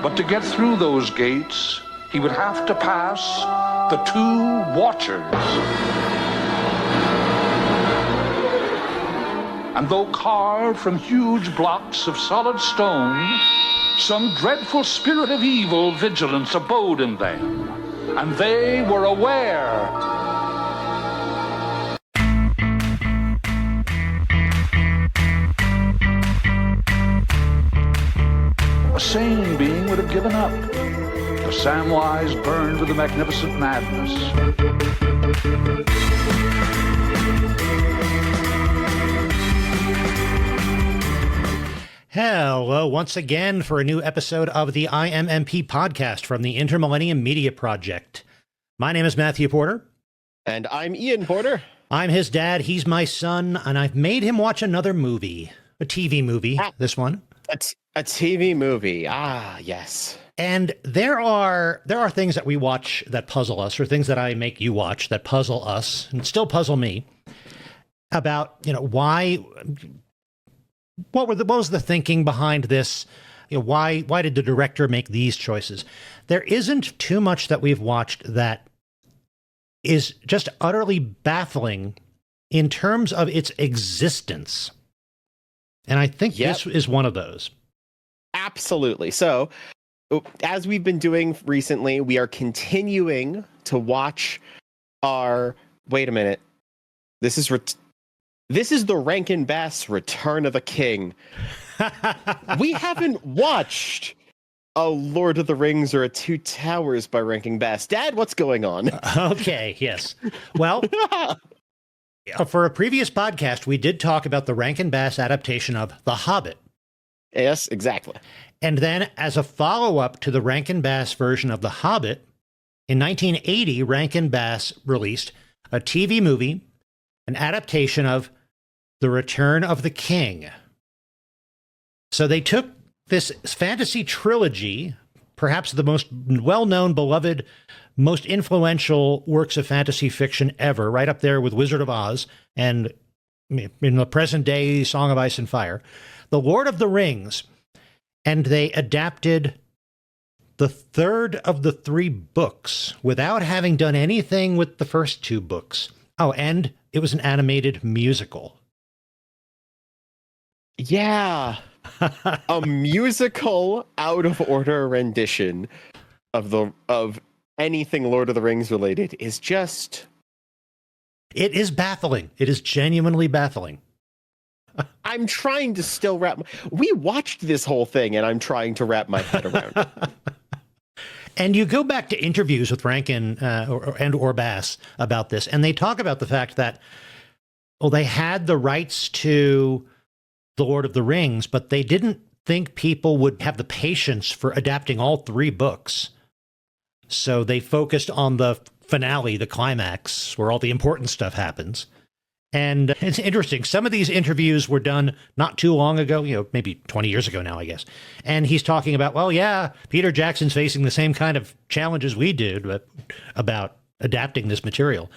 But to get through those gates, he would have to pass the two Watchers. And though carved from huge blocks of solid stone, some dreadful spirit of evil vigilance abode in them, and they were aware. A sane being would have given up. The Samwise burned with a magnificent madness. Hello, once again for a new episode of the IMMP podcast from the Inter-Millennium Media Project. My name is Matthew Porter. And I'm Ian Porter. I'm his dad, he's my son, and I've made him watch another movie. A TV movie, this one. A TV movie. Ah, yes. And there are things that we watch that puzzle us, or things that I make you watch that puzzle us, and still puzzle me, about, why... What was the thinking behind this? Why did the director make these choices? There isn't too much that we've watched that is just utterly baffling in terms of its existence. And I think this is one of those. Absolutely. So, as we've been doing recently, we are continuing to watch our... Wait a minute. This is the Rankin Bass Return of the King. We haven't watched a Lord of the Rings or a Two Towers by Rankin Bass. Dad, what's going on? Okay, yes. Well, for a previous podcast, we did talk about the Rankin Bass adaptation of The Hobbit. Yes, exactly. And then, as a follow-up to the Rankin Bass version of The Hobbit, in 1980, Rankin Bass released a TV movie, an adaptation of The Return of the King. So they took this fantasy trilogy, perhaps the most well-known, beloved, most influential works of fantasy fiction ever, right up there with Wizard of Oz, and in the present day, Song of Ice and Fire, The Lord of the Rings, and they adapted the third of the three books without having done anything with the first two books. Oh, and it was an animated musical. Yeah. A musical out of order rendition of anything Lord of the Rings related is just... It is baffling. It is genuinely baffling. I'm trying to still we watched this whole thing and I'm trying to wrap my head around it. And you go back to interviews with Rankin or Bass about this, and they talk about the fact that, well, they had the rights to The Lord of the Rings, but they didn't think people would have the patience for adapting all three books. So they focused on the finale, the climax, where all the important stuff happens. And it's interesting. Some of these interviews were done not too long ago, maybe 20 years ago now, I guess. And he's talking about, well, yeah, Peter Jackson's facing the same kind of challenges we did about adapting this material.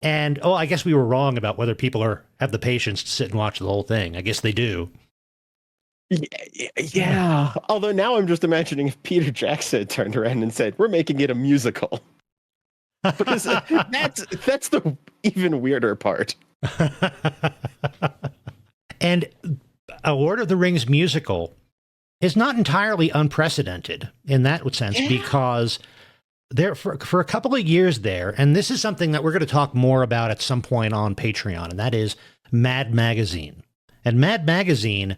And, I guess we were wrong about whether people have the patience to sit and watch the whole thing. I guess they do. Yeah. Although now I'm just imagining if Peter Jackson turned around and said, we're making it a musical. Because that's the even weirder part. And a Lord of the Rings musical is not entirely unprecedented in that sense, because there for a couple of years there, and this is something that we're going to talk more about at some point on Patreon, and that is Mad Magazine. And Mad Magazine,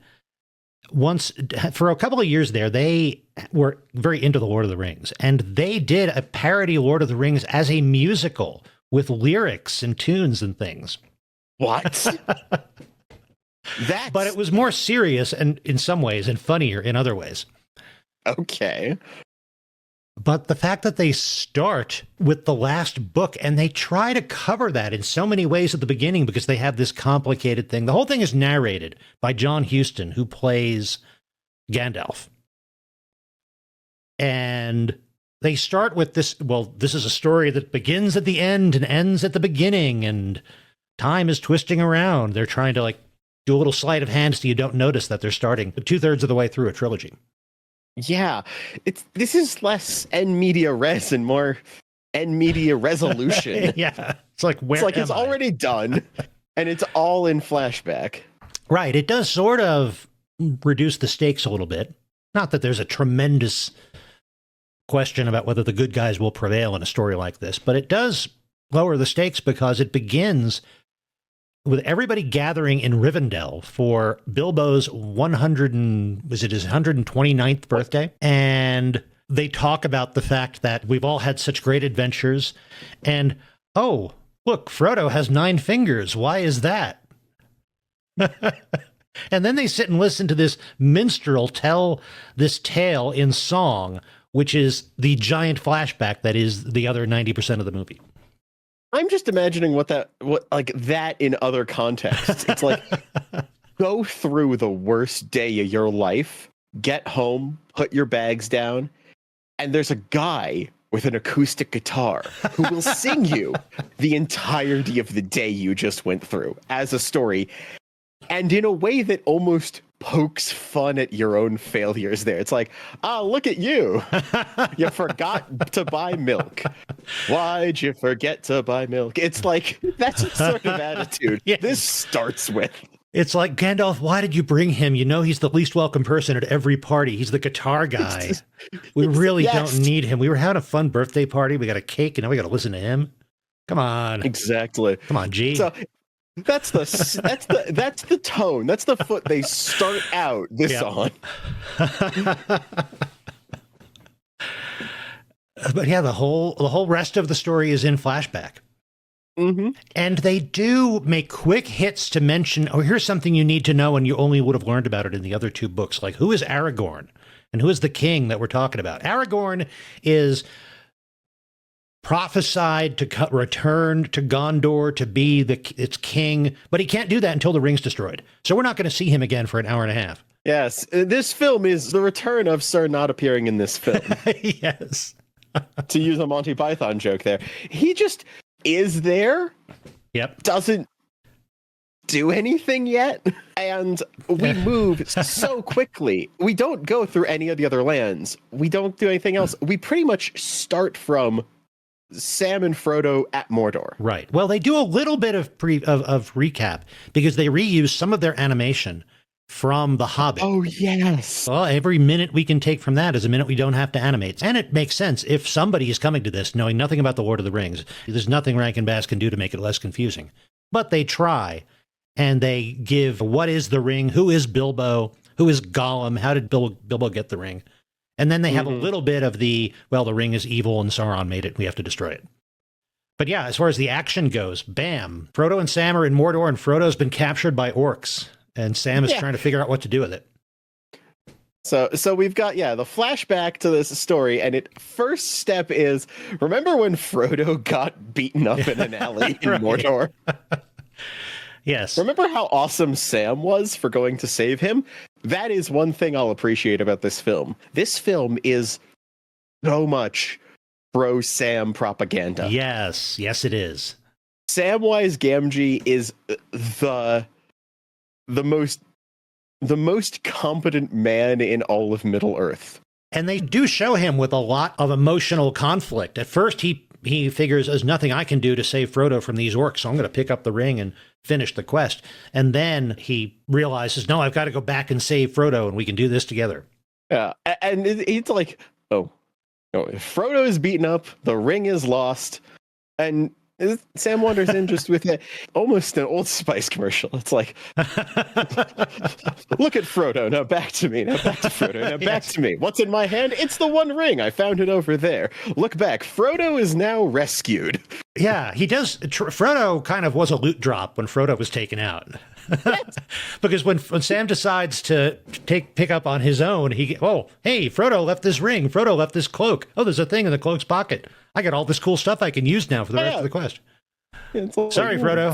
for a couple of years there, they were very into the Lord of the Rings, and they did a parody Lord of the Rings as a musical with lyrics and tunes and things. What? But it was more serious and in some ways and funnier in other ways. Okay. But the fact that they start with the last book and they try to cover that in so many ways at the beginning because they have this complicated thing. The whole thing is narrated by John Huston, who plays Gandalf. And they start with this, this is a story that begins at the end and ends at the beginning, and time is twisting around. They're trying to do a little sleight of hand so you don't notice that they're starting 2/3 of the way through a trilogy. Yeah, this is less N media res and more N media resolution. Yeah, it's like it's already done, and it's all in flashback. Right. It does sort of reduce the stakes a little bit. Not that there's a tremendous question about whether the good guys will prevail in a story like this, but it does lower the stakes because it begins with everybody gathering in Rivendell for Bilbo's 129th birthday. And they talk about the fact that we've all had such great adventures. And, oh, look, Frodo has 9 fingers. Why is that? And then they sit and listen to this minstrel tell this tale in song, which is the giant flashback that is the other 90% of the movie. I'm just imagining what that in other contexts. It's like, go through the worst day of your life, get home, put your bags down, and there's a guy with an acoustic guitar who will sing you the entirety of the day you just went through as a story, and in a way that almost pokes fun at your own failures there. It's like, look at you. You forgot to buy milk. Why'd you forget to buy milk? It's like, that's the sort of attitude this starts with. It's like, Gandalf, why did you bring him? You know he's the least welcome person at every party. He's the guitar guy. We really don't need him. We were having a fun birthday party. We got a cake, and now we got to listen to him. Come on. Exactly. Come on, G. So that's the tone. That's the foot they start out this on. But yeah, the whole rest of the story is in flashback. Mm-hmm. And they do make quick hits to mention, here's something you need to know, and you only would have learned about it in the other 2 books. Like, who is Aragorn? And who is the king that we're talking about? Aragorn is prophesied to return to Gondor to be its king, but he can't do that until the ring's destroyed. So we're not going to see him again for an hour and a half. Yes, this film is the return of Sir not appearing in this film. Yes. To use a Monty Python joke there. He just is there. Yep. Doesn't do anything yet. And we move so quickly. We don't go through any of the other lands. We don't do anything else. We pretty much start from Sam and Frodo at Mordor. Right. Well, they do a little bit of recap because they reuse some of their animation from The Hobbit. Oh, yes. Well, every minute we can take from that is a minute we don't have to animate. And it makes sense. If somebody is coming to this knowing nothing about The Lord of the Rings, there's nothing Rankin Bass can do to make it less confusing. But they try, and they give what is the ring, who is Bilbo, who is Gollum, how did Bilbo get the ring? And then they have a little bit of the ring is evil and Sauron made it, we have to destroy it. But yeah, as far as the action goes, bam, Frodo and Sam are in Mordor, and Frodo's been captured by orcs. And Sam is trying to figure out what to do with it. So we've got, the flashback to this story, and first step is, remember when Frodo got beaten up in an alley in Mordor? Yes. Remember how awesome Sam was for going to save him? That is one thing I'll appreciate about this film. This film is so much pro-Sam propaganda. Yes, it is. Samwise Gamgee is the most competent man in all of Middle-earth. And they do show him with a lot of emotional conflict. At first, he figures there's nothing I can do to save Frodo from these orcs, so I'm going to pick up the ring and finish the quest. And then he realizes, no, I've got to go back and save Frodo, and we can do this together. Yeah, and it's like, Frodo is beaten up, the ring is lost, and Sam wanders in just with almost an Old Spice commercial. It's like, look at Frodo, now back to me, now back to Frodo, now back to me. What's in my hand? It's the one ring. I found it over there. Look back. Frodo is now rescued. Yeah, he does. Frodo kind of was a loot drop when Frodo was taken out. Because when Sam decides to pick up on his own, hey, Frodo left this ring. Frodo left this cloak. Oh, there's a thing in the cloak's pocket. I got all this cool stuff I can use now for the rest of the quest. Sorry, Frodo.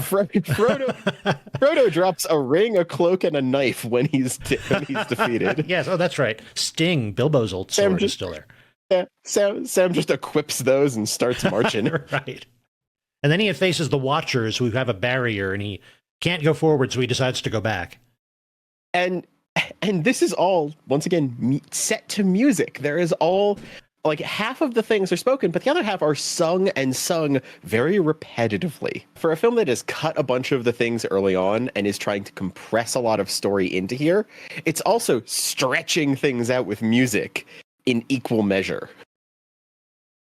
Frodo drops a ring, a cloak, and a knife when he's defeated. Yes. Oh, that's right. Sting, Bilbo's old sword, is still there. Yeah, Sam just equips those and starts marching. Right. And then he faces the Watchers, who have a barrier, and he can't go forward, so he decides to go back. And And this is all, once again, set to music. There is all, like, half of the things are spoken, but the other half are sung and sung very repetitively. For a film that has cut a bunch of the things early on and is trying to compress a lot of story into here, it's also stretching things out with music in equal measure.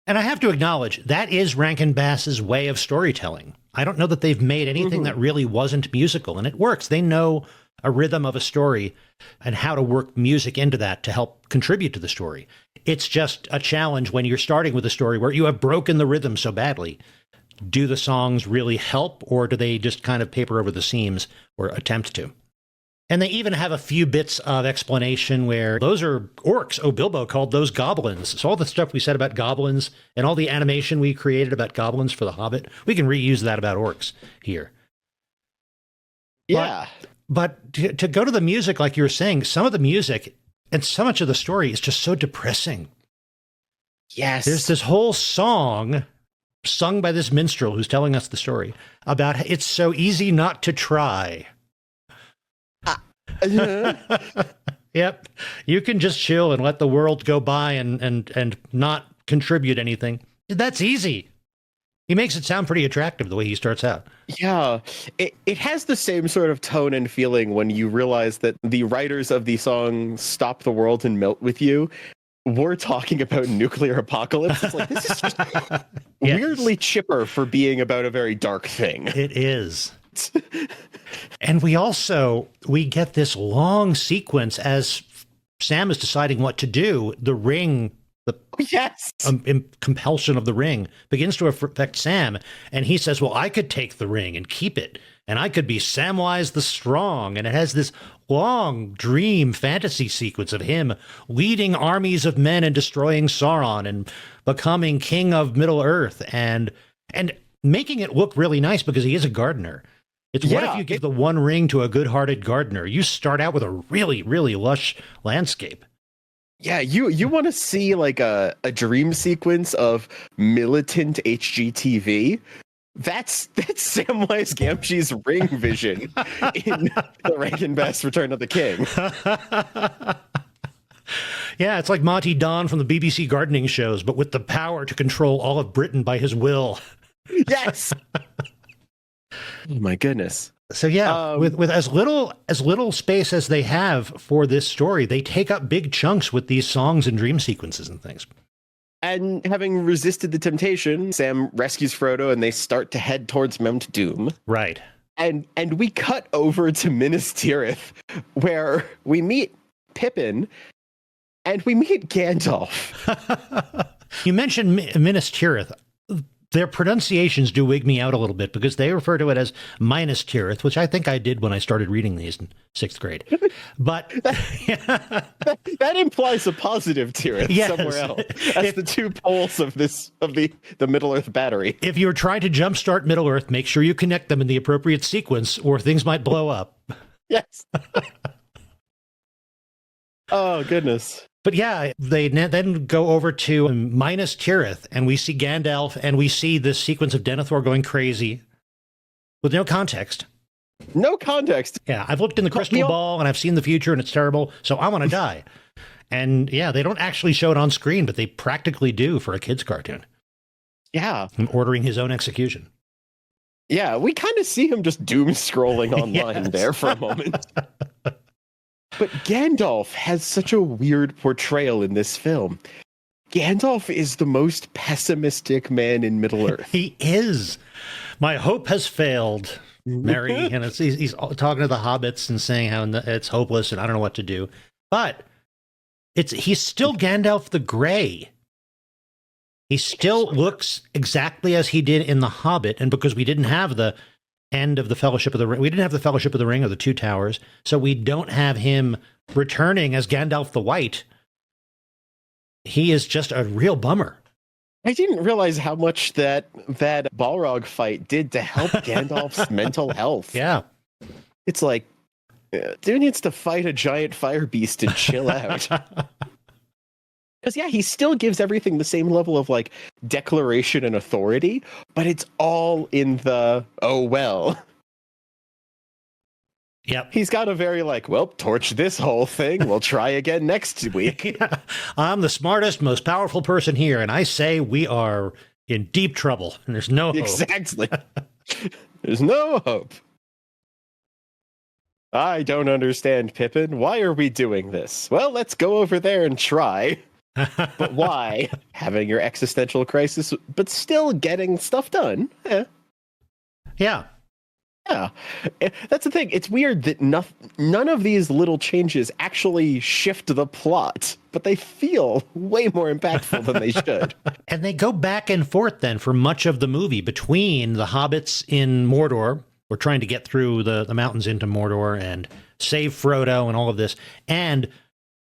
And I have to acknowledge, that is Rankin Bass's way of storytelling. I don't know that they've made anything that really wasn't musical, and it works. They know a rhythm of a story and how to work music into that to help contribute to the story. It's just a challenge when you're starting with a story where you have broken the rhythm so badly. Do the songs really help, or do they just kind of paper over the seams or attempt to? And they even have a few bits of explanation where those are orcs. Oh, Bilbo called those goblins. So all the stuff we said about goblins and all the animation we created about goblins for The Hobbit, we can reuse that about orcs here. Yeah. But to go to the music, like you were saying, some of the music and so much of the story is just so depressing. Yes. There's this whole song sung by this minstrel who's telling us the story about it's so easy not to try. Yep. You can just chill and let the world go by and not contribute anything. That's easy. He makes it sound pretty attractive the way he starts out. Yeah, it has the same sort of tone and feeling when you realize that the writers of the song Stop the World and Melt With You were talking about nuclear apocalypse. It's like, this is just weirdly chipper for being about a very dark thing. It is. And we get this long sequence as Sam is deciding what to do. The ring, the compulsion of the ring begins to affect Sam. And he says, well, I could take the ring and keep it. And I could be Samwise the Strong. And it has this long dream fantasy sequence of him leading armies of men and destroying Sauron and becoming king of Middle Earth and making it look really nice because he is a gardener. It's what if you give the one ring to a good-hearted gardener? You start out with a really, really lush landscape. Yeah, you want to see like a dream sequence of militant HGTV? That's Samwise Gamgee's ring vision in the Rankin Bass Return of the King. Yeah, it's like Monty Don from the BBC gardening shows, but with the power to control all of Britain by his will. Yes. Oh my goodness. So yeah, with as little space as they have for this story, they take up big chunks with these songs and dream sequences and things. And having resisted the temptation, Sam rescues Frodo and they start to head towards Mount Doom. Right. And we cut over to Minas Tirith, where we meet Pippin and we meet Gandalf. You mentioned Minas Tirith. Their pronunciations do wig me out a little bit because they refer to it as Minas Tirith, which I think I did when I started reading these in 6th grade. But that implies a positive Tirith somewhere else. That's the two poles of the Middle Earth battery. If you're trying to jumpstart Middle Earth, make sure you connect them in the appropriate sequence or things might blow up. Yes. Oh, goodness. But yeah, they then go over to Minas Tirith, and we see Gandalf, and we see this sequence of Denethor going crazy with no context. No context. Yeah, I've looked in the crystal ball, and I've seen the future, and it's terrible, so I want to die. And yeah, they don't actually show it on screen, but they practically do for a kid's cartoon. Yeah. And ordering his own execution. Yeah, we kind of see him just doom scrolling online there for a moment. But Gandalf has such a weird portrayal in this film. Gandalf is the most pessimistic man in Middle-earth. He is. My hope has failed, Merry. And he's talking to the hobbits and saying how it's hopeless and I don't know what to do. But he's still Gandalf the Grey. He still looks exactly as he did in The Hobbit. And because we didn't have the end of the Fellowship of the Ring. We didn't have the Fellowship of the Ring or the Two Towers, so we don't have him returning as Gandalf the White. He is just a real bummer. I didn't realize how much that Balrog fight did to help Gandalf's mental health. Yeah. It's like, dude needs to fight a giant fire beast and chill out. Because, yeah, he still gives everything the same level of, like, declaration and authority, but it's all in the, oh, well. Yep. He's got a very like, well, torch this whole thing. We'll try again next week. Yeah. I'm the smartest, most powerful person here, and I say we are in deep trouble, and there's no hope. Exactly. There's no hope. I don't understand, Pippin. Why are we doing this? Well, let's go over there and try. But why? Having your existential crisis, but still getting stuff done. Yeah. Yeah, that's the thing. It's weird that none of these little changes actually shift the plot, but they feel way more impactful than they should. And they go back and forth then for much of the movie between the hobbits in Mordor, we're trying to get through the mountains into Mordor and save Frodo and all of this, and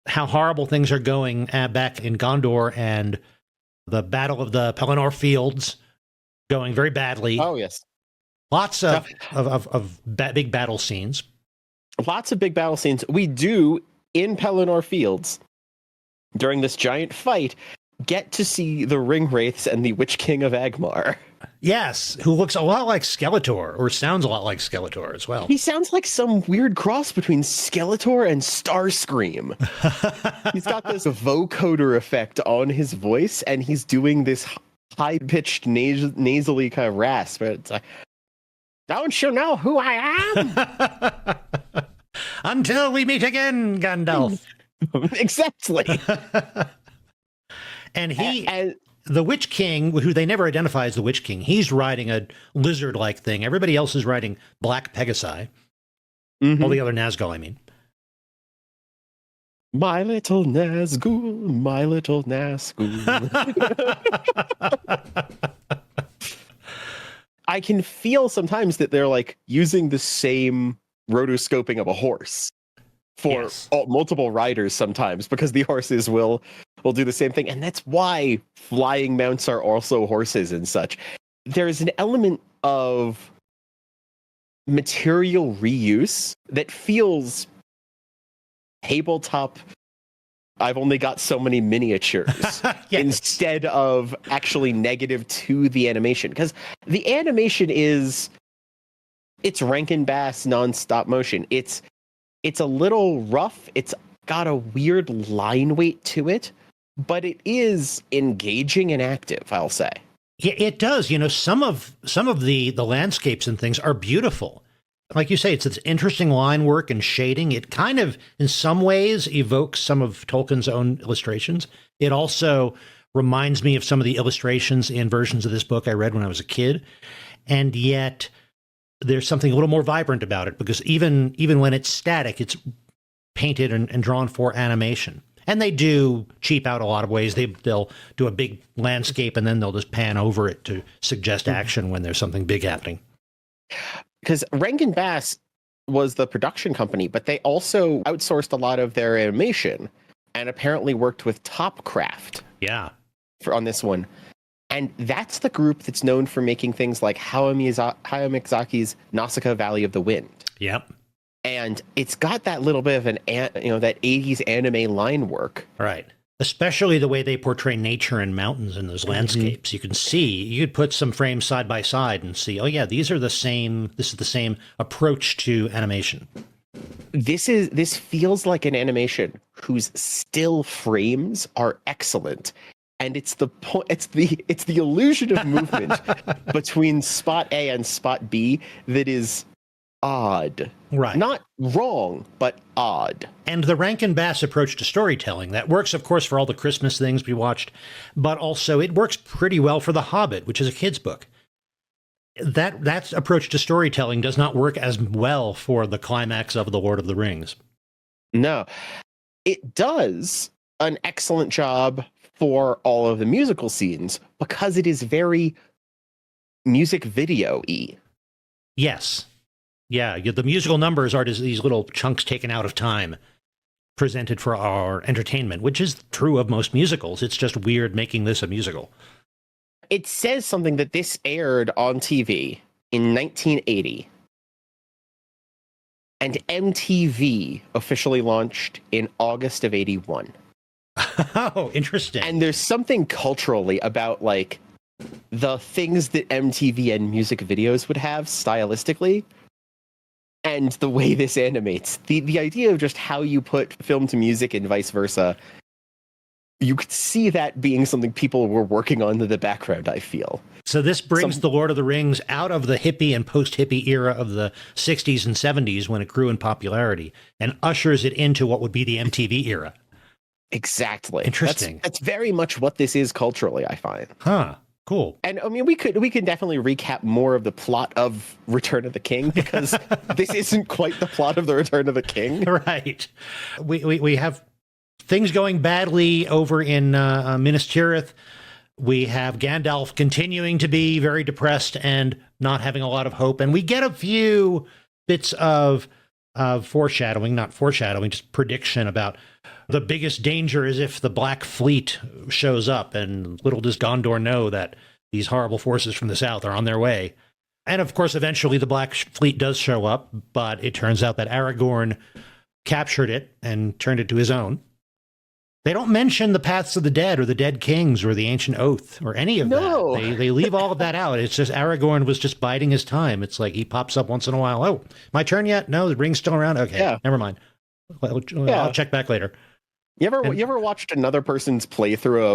how horrible things are going back in Gondor and the Battle of the Pelennor Fields going very badly. Oh, yes. Lots of big battle scenes. Lots of big battle scenes. We do, in Pelennor Fields, during this giant fight, get to see the Ring Wraiths and the Witch King of Agmar. Yes, who looks a lot like Skeletor, or sounds a lot like Skeletor as well. He sounds like some weird cross between Skeletor and Starscream. He's got this vocoder effect on his voice, and he's doing this high-pitched, nasally kind of rasp. It's like, don't you know who I am? Until we meet again, Gandalf. Exactly. And the Witch King, who they never identify as the Witch King, he's riding a lizard-like thing. Everybody else is riding black Pegasi. All the other Nazgul, I mean. My little Nazgul, my little Nazgul. I can feel sometimes that they're like using the same rotoscoping of a horse for multiple riders sometimes, because the horses will do the same thing. And that's why flying mounts are also horses and such. There's an element of material reuse that feels tabletop. I've only got so many miniatures instead of actually negative to the animation, because the animation it's Rankin Bass non-stop motion. It's a little rough. It's got a weird line weight to it, but it is engaging and active, I'll say. Yeah, it does. You know, some of the landscapes and things are beautiful. Like you say, it's this interesting line work and shading. It kind of, in some ways, evokes some of Tolkien's own illustrations. It also reminds me of some of the illustrations in versions of this book I read when I was a kid. And yet, there's something a little more vibrant about it, because even when it's static, it's painted and drawn for animation. And they do cheap out a lot of ways. They'll do a big landscape and then they'll just pan over it to suggest action when there's something big happening. Because Rankin Bass was the production company, but they also outsourced a lot of their animation and apparently worked with Topcraft. Yeah. On this one. And that's the group that's known for making things like Hayao Miyazaki's Nausicaa Valley of the Wind. Yep. And it's got that little bit of that 80s anime line work. Right. Especially the way they portray nature and mountains in those landscapes. You can see, you could put some frames side by side and see, oh yeah, this is the same approach to animation. This feels like an animation whose still frames are excellent. And it's the illusion of movement between spot A and spot B that is odd. Right. Not wrong, but odd. And the Rankin Bass approach to storytelling, that works, of course, for all the Christmas things we watched, but also it works pretty well for The Hobbit, which is a kid's book. That approach to storytelling does not work as well for the climax of The Lord of the Rings. No. It does an excellent job for all of the musical scenes because it is very music video-y. Yes. Yeah, the musical numbers are these little chunks taken out of time presented for our entertainment, which is true of most musicals. It's just weird making this a musical. It says something that this aired on TV in 1980. And MTV officially launched in August of 81. Oh, interesting. And there's something culturally about like the things that MTV and music videos would have stylistically. and the way this animates, the idea of just how you put film to music and vice versa, you could see that being something people were working on in the background, I feel. So this brings the Lord of the Rings out of the hippie and post-hippie era of the 60s and 70s when it grew in popularity and ushers it into what would be the MTV era. Exactly. Interesting. That's very much what this is culturally, I find. Huh. Cool. And I mean, we could definitely recap more of the plot of Return of the King, because this isn't quite the plot of the Return of the King. Right. We have things going badly over in Minas Tirith. We have Gandalf continuing to be very depressed and not having a lot of hope. And we get a few bits of foreshadowing, not foreshadowing, just prediction about the biggest danger is if the Black Fleet shows up. And little does Gondor know that these horrible forces from the south are on their way. And of course, eventually the Black Fleet does show up, but it turns out that Aragorn captured it and turned it to his own. They don't mention the Paths of the Dead or the Dead Kings or the Ancient Oath or any of that. They leave all of that out. It's just Aragorn was just biding his time. It's like he pops up once in a while. Oh, my turn yet? No, the ring's still around? Okay, never mind. I'll check back later. You ever watched another person's playthrough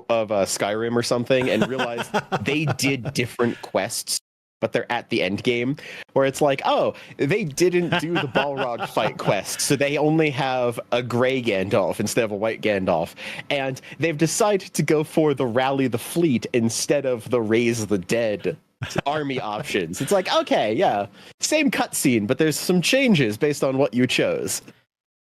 of Skyrim or something and realized they did different quests, but they're at the end game, where it's like, oh, they didn't do the Balrog fight quest, so they only have a gray Gandalf instead of a white Gandalf, and they've decided to go for the Rally the Fleet instead of the Raise the Dead army options. It's like, okay, yeah, same cutscene, but there's some changes based on what you chose.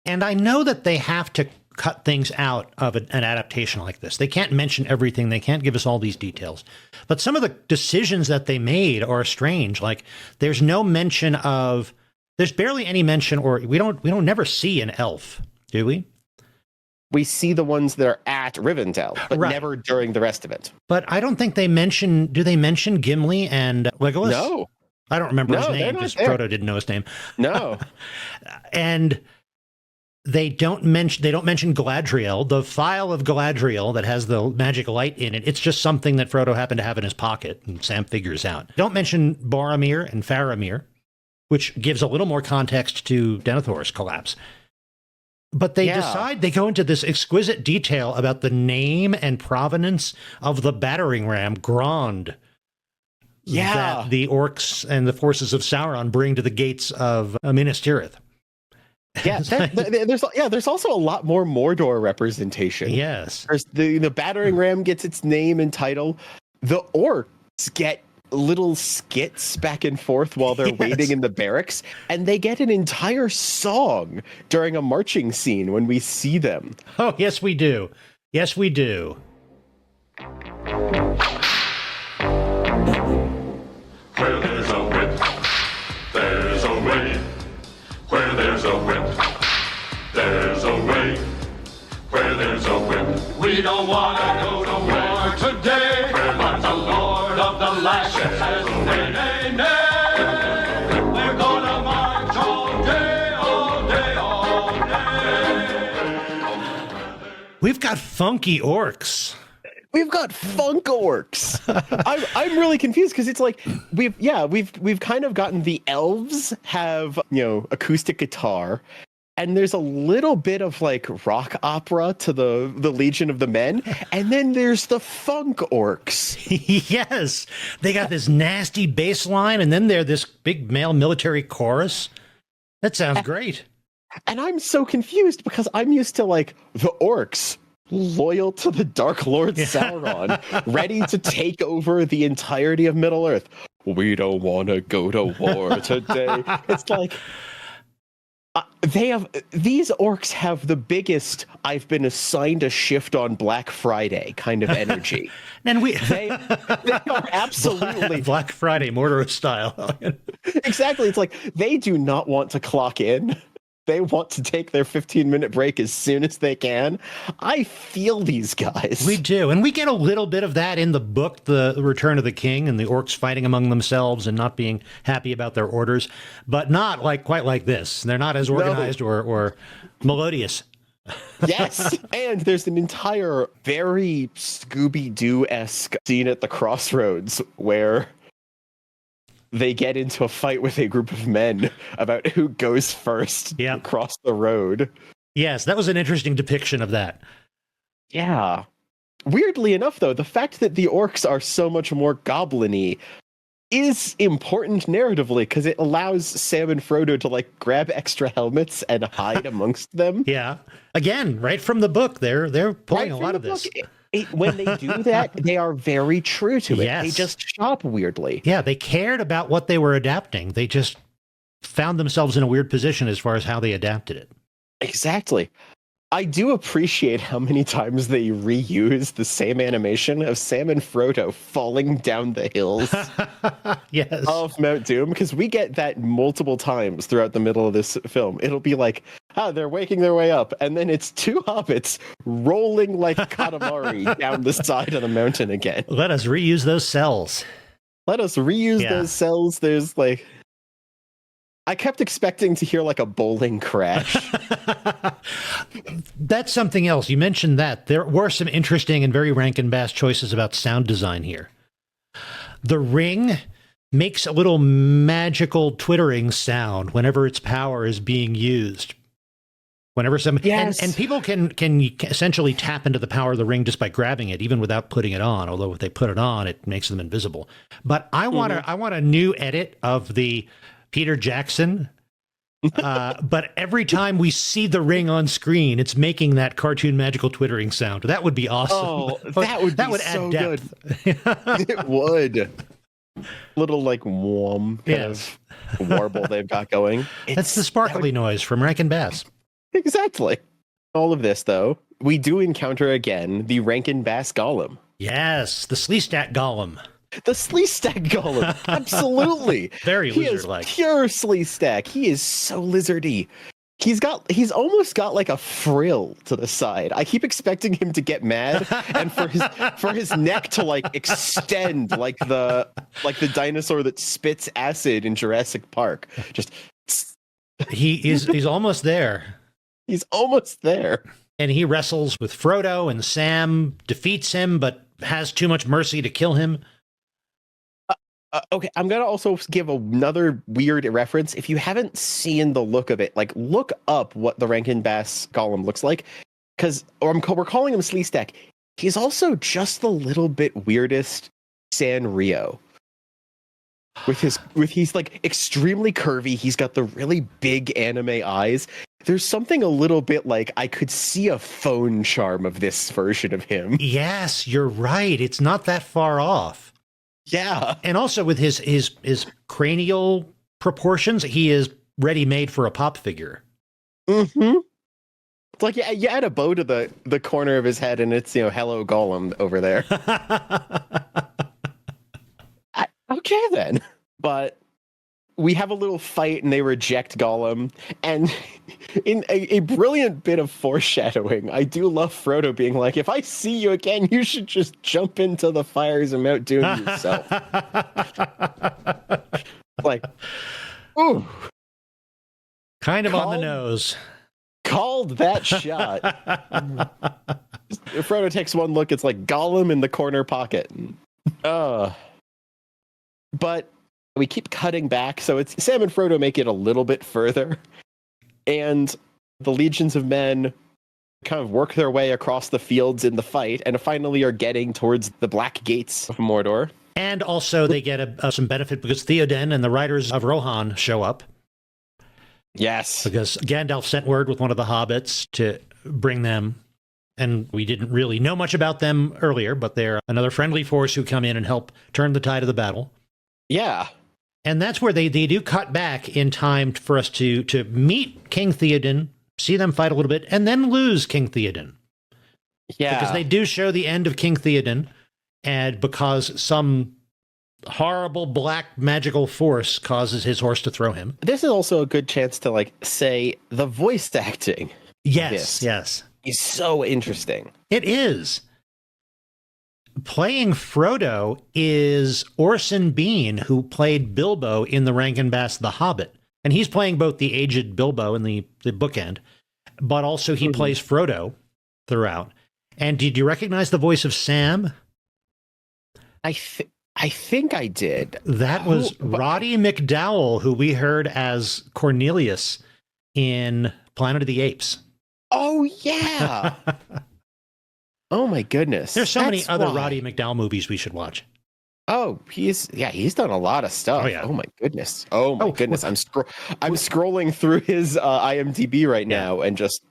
And I know that they have to cut things out of an adaptation like this. They can't mention everything. They can't give us all these details. But some of the decisions that they made are strange. Like there's no mention of, there's barely any mention, or we don't never see an elf, do we? We see the ones that are at Rivendell, but never during the rest of it. But I don't think they mention, do they mention Gimli and Legolas? No. I don't remember his name because Frodo didn't know his name. No. And they don't mention Galadriel, the phial of Galadriel that has the magic light in it. It's just something that Frodo happened to have in his pocket, and Sam figures out. Don't mention Boromir and Faramir, which gives a little more context to Denethor's collapse. But they decide, they go into this exquisite detail about the name and provenance of the battering ram, Grond, that the orcs and the forces of Sauron bring to the gates of Minas Tirith. Yeah, there's also a lot more Mordor representation. Yes. There's the battering ram gets its name and title. The orcs get little skits back and forth while they're waiting in the barracks, and they get an entire song during a marching scene when we see them. Oh, yes, we do. Yes, we do. Where there's a whip, there's a way. Where there's a whip, there's a way. Where there's a whip, we don't want to go to war today. But the Lord of the Lash says, nay, nay, nay. We're gonna march all day, all day, all day. We've got funky orcs. We've got funk orcs. I'm really confused because it's like we've kind of gotten the elves have, acoustic guitar, and there's a little bit of like rock opera to the Legion of the Men, and then there's the funk orcs. Yes, they got this nasty bass line, and then they're this big male military chorus. That sounds great. And I'm so confused because I'm used to like the orcs loyal to the Dark Lord Sauron, ready to take over the entirety of Middle-earth. We don't want to go to war today. It's like these orcs have the biggest "I've been assigned a shift on Black Friday" kind of energy. And they are absolutely Black Friday Mordor style. Exactly. It's like they do not want to clock in. They want to take their 15-minute break as soon as they can. I feel these guys. We do. And we get a little bit of that in the book, The Return of the King, and the orcs fighting among themselves and not being happy about their orders, but not quite like this. They're not as organized or melodious. Yes. And there's an entire very Scooby-Doo-esque scene at the crossroads where they get into a fight with a group of men about who goes first across the road. Yes, that was an interesting depiction of that. Yeah. Weirdly enough, though, the fact that the orcs are so much more goblin-y is important narratively because it allows Sam and Frodo to like grab extra helmets and hide amongst them. Yeah. Again, right from the book, they're pulling a lot of this. When they do that, they are very true to it. Yes. They just shop weirdly. Yeah, they cared about what they were adapting. They just found themselves in a weird position as far as how they adapted it. Exactly. I do appreciate how many times they reuse the same animation of Sam and Frodo falling down the hills yes. of Mount Doom, because we get that multiple times throughout the middle of this film. It'll be like, they're waking their way up, and then it's two hobbits rolling like Katamari down the side of the mountain again. Let us reuse those cells. Let us reuse those cells. There's like... I kept expecting to hear like a bowling crash. That's something else. You mentioned that. There were some interesting and very Rankin Bass choices about sound design here. The ring makes a little magical twittering sound whenever its power is being used. Whenever and people can essentially tap into the power of the ring just by grabbing it, even without putting it on. Although if they put it on, it makes them invisible. But I want a new edit of the Peter Jackson, but every time we see the ring on screen, it's making that cartoon magical twittering sound. That would be awesome. Oh, that would be so add depth. Good. It would. Little like warm kind of warble they've got going. That's the sparkly noise from Rankin Bass. Exactly. All of this, though, we do encounter again the Rankin Bass Golem. Yes, the Sleestak Golem. The Sleestak Golem, absolutely. Very lizard-like. He is pure Sleestak. He is so lizardy. He's almost got like a frill to the side. I keep expecting him to get mad and for his neck to like extend like the dinosaur that spits acid in Jurassic Park. Just he's almost there. He's almost there. And he wrestles with Frodo, and Sam defeats him, but has too much mercy to kill him. Okay, I'm going to also give another weird reference. If you haven't seen the look of it, like look up what the Rankin Bass Golem looks like, because we're calling him Sleestak. He's also just the little bit weirdest Sanrio. He's like extremely curvy. He's got the really big anime eyes. There's something a little bit like I could see a phone charm of this version of him. Yes, you're right. It's not that far off. Yeah. And also with his cranial proportions, he is ready-made for a pop figure. Mm-hmm. It's like you add a bow to the corner of his head and it's, hello Golem over there. Okay then. But we have a little fight and they reject Gollum. And in a brilliant bit of foreshadowing, I do love Frodo being like, if I see you again, you should just jump into the fires and Mount Doom yourself. Like, ooh. Kind of on the nose. Called that shot. If Frodo takes one look, it's like Gollum in the corner pocket. But we keep cutting back, so it's Sam and Frodo make it a little bit further, and the legions of men kind of work their way across the fields in the fight, and finally are getting towards the Black Gates of Mordor. And also they get some benefit because Theoden and the Riders of Rohan show up. Yes. Because Gandalf sent word with one of the hobbits to bring them, and we didn't really know much about them earlier, but they're another friendly force who come in and help turn the tide of the battle. Yeah. And that's where they do cut back in time for us to meet King Theoden, see them fight a little bit, and then lose King Theoden. Yeah. Because they do show the end of King Theoden, and because some horrible black magical force causes his horse to throw him. This is also a good chance to say the voice acting. Yes, yes. Is so interesting. It is. Playing Frodo is Orson Bean, who played Bilbo in the Rankin Bass The Hobbit. And he's playing both the aged Bilbo in the bookend, but also he plays Frodo throughout. And did you recognize the voice of Sam? I think I did. That was Roddy McDowall, who we heard as Cornelius in Planet of the Apes. Oh, yeah. Oh, my goodness. There's so many other Roddy McDowall movies we should watch. Oh, he's done a lot of stuff. Oh, yeah. Oh my goodness. Oh my goodness. I'm scrolling through his IMDb right now and just.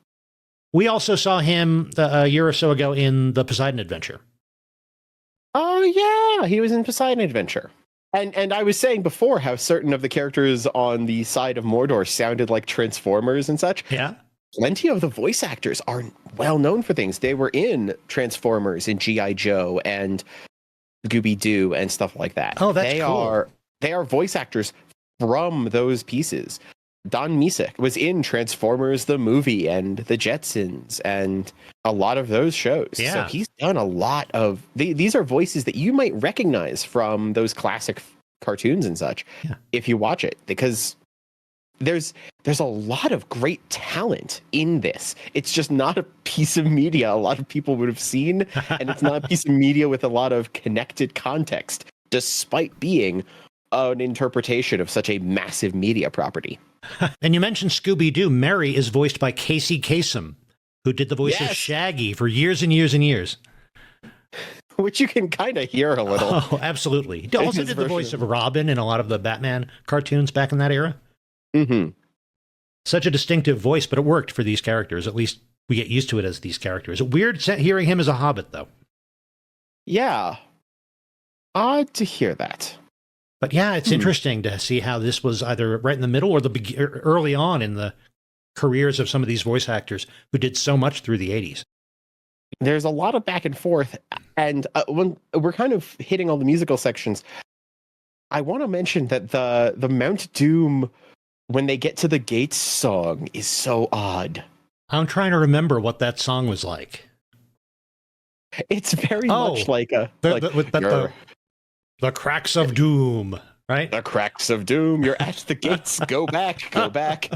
We also saw him a year or so ago in the Poseidon Adventure. Oh yeah, he was in Poseidon Adventure. And I was saying before how certain of the characters on the side of Mordor sounded like Transformers and such. Yeah. Plenty of the voice actors are well known for things. They were in Transformers and G.I. Joe and Scooby-Doo and stuff like that. Oh, that's cool. They are voice actors from those pieces. Don Misick was in Transformers the movie and the Jetsons and a lot of those shows. Yeah. So he's done a lot of these are voices that you might recognize from those classic cartoons and such if you watch it, because there's a lot of great talent in this. It's just not a piece of media a lot of people would have seen, and it's not a piece of media with a lot of connected context, despite being an interpretation of such a massive media property. And you mentioned Scooby-Doo. Mary is voiced by Casey Kasem, who did the voice of Shaggy for years and years and years. Which you can kind of hear a little. Oh, absolutely. He also did the voice of Robin in a lot of the Batman cartoons back in that era. Mm-hmm. Such a distinctive voice, but it worked for these characters. At least we get used to it as these characters. Weird hearing him as a Hobbit, though. Yeah. Odd to hear that. But yeah, it's interesting to see how this was either right in the middle or early on in the careers of some of these voice actors who did so much through the 80s. There's a lot of back and forth, and when we're kind of hitting all the musical sections, I want to mention that the Mount Doom, when they get to the Gates song, is so odd. I'm trying to remember what that song was like. It's very much like the cracks of doom, right? The cracks of doom. You're at the gates. Go back. Go back.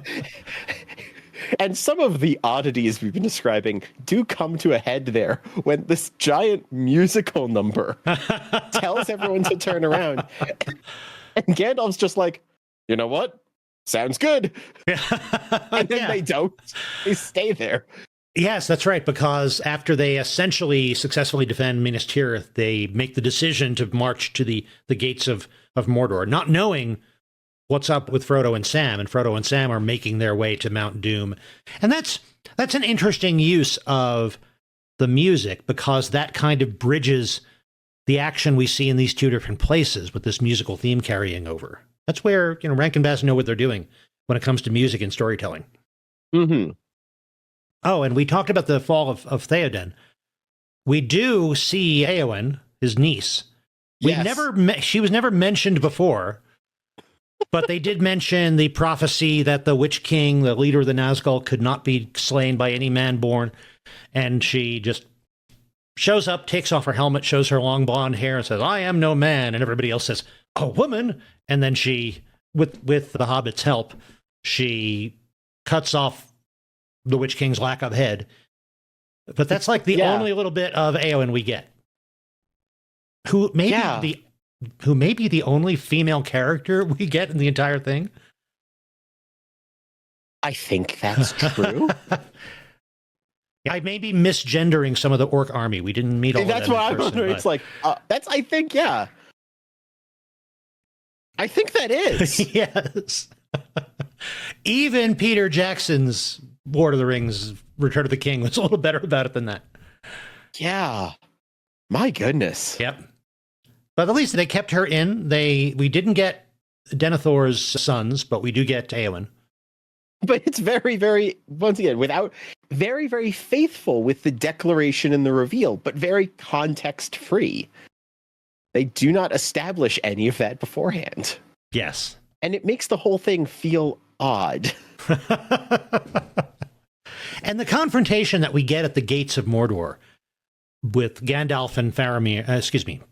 And some of the oddities we've been describing do come to a head there when this giant musical number tells everyone to turn around. And Gandalf's just like, you know what? Sounds good. And then they don't. They stay there. Yes, that's right, because after they essentially successfully defend Minas Tirith, they make the decision to march to the gates of Mordor, not knowing what's up with Frodo and Sam, and Frodo and Sam are making their way to Mount Doom. And that's an interesting use of the music, because that kind of bridges the action we see in these two different places with this musical theme carrying over. That's where, Rankin Bass know what they're doing when it comes to music and storytelling. Mm-hmm. Oh, and we talked about the fall of Theoden. We do see Éowyn, his niece. She was never mentioned before, but they did mention the prophecy that the Witch King, the leader of the Nazgul, could not be slain by any man born. And she just shows up, takes off her helmet, shows her long blonde hair, and says, "I am no man." And everybody else says, "A woman." And then she, with the Hobbit's help, she cuts off the Witch King's lack of head. But that's like the only little bit of Éowyn we get. Who may be the only female character we get in the entire thing. I think that's true. I may be misgendering some of the orc army. We didn't meet all of them. That's what I'm wondering. It's like, I think that is. Yes. Even Peter Jackson's Lord of the Rings, Return of the King, was a little better about it than that. Yeah. My goodness. Yep. But at least they kept her in. We didn't get Denethor's sons, but we do get Éowyn. But it's very, very, once again, very, very faithful with the declaration and the reveal, but very context free. They do not establish any of that beforehand. Yes. And it makes the whole thing feel odd. And the confrontation that we get at the gates of Mordor with Gandalf and Faramir,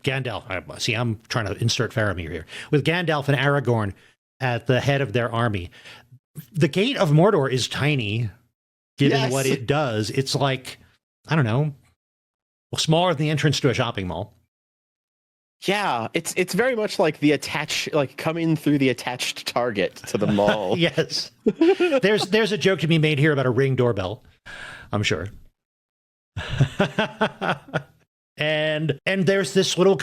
Gandalf, see, I'm trying to insert Faramir here, with Gandalf and Aragorn at the head of their army. The gate of Mordor is tiny, given what it does. It's like, I don't know, smaller than the entrance to a shopping mall. Yeah, it's very much like coming through the attached target to the mall. Yes. There's a joke to be made here about a Ring doorbell, I'm sure. and there's this little